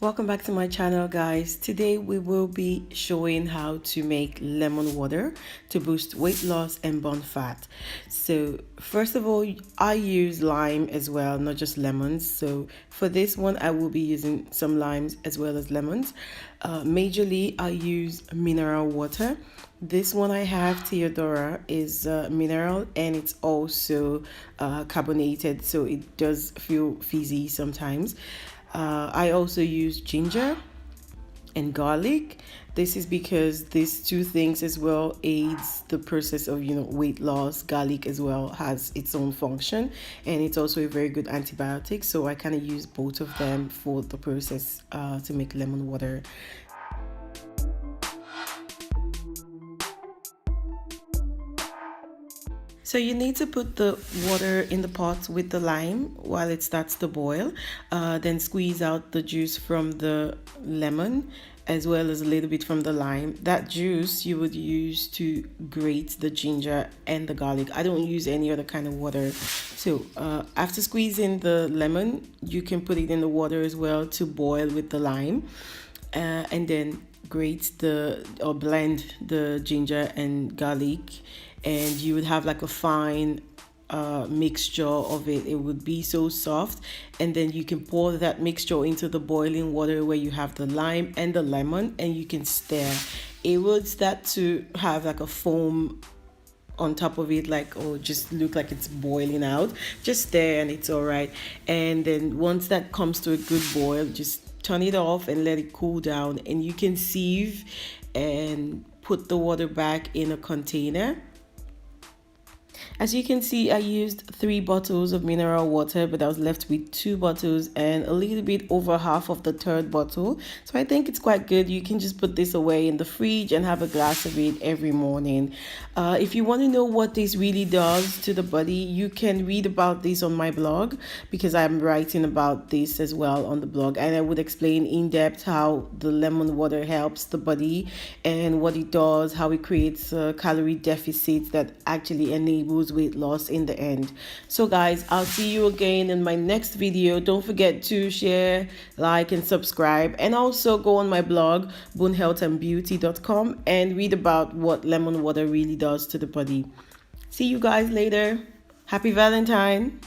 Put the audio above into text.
Welcome back to my channel, guys. Today we will be showing how to make lemon water to boost weight loss and burn fat. So first of all, I use lime as well, not just lemons. So for this one I will be using some limes as well as lemons. Majorly I use mineral water. This one I have, Theodora, is mineral, and it's also carbonated, so it does feel fizzy sometimes. I also use ginger and garlic. This is because these two things as well aids the process of weight loss. Garlic as well has its own function, and it's also a very good antibiotic, so I kind of use both of them for the process to make lemon water. So you need to put the water in the pot with the lime while it starts to boil. Then squeeze out the juice from the lemon as well as a little bit from the lime. That juice you would use to grate the ginger and the garlic. I don't use any other kind of water. So after squeezing the lemon, you can put it in the water as well to boil with the lime. And then grate or blend the ginger and garlic, and you would have like a fine mixture of it. It would be so soft, and then you can pour that mixture into the boiling water where you have the lime and the lemon, and you can stir. It would start to have like a foam on top of it, like, or just look like it's boiling out. Just stir and it's all right. And then once that comes to a good boil, just turn it off and let it cool down, and you can sieve and put the water back in a container. As you can see, I used 3 bottles of mineral water, but I was left with 2 bottles and a little bit over half of the 3rd bottle. So I think it's quite good. You can just put this away in the fridge and have a glass of it every morning. If you want to know what this really does to the body, you can read about this on my blog, because I'm writing about this as well on the blog, and I would explain in depth how the lemon water helps the body and what it does, how it creates a calorie deficit that actually enables weight loss in the end. So guys, I'll see you again in my next video. Don't forget to share, like, and subscribe, and also go on my blog BoonHealthAndBeauty.com and read about what lemon water really does to the body. See you guys later. Happy Valentine.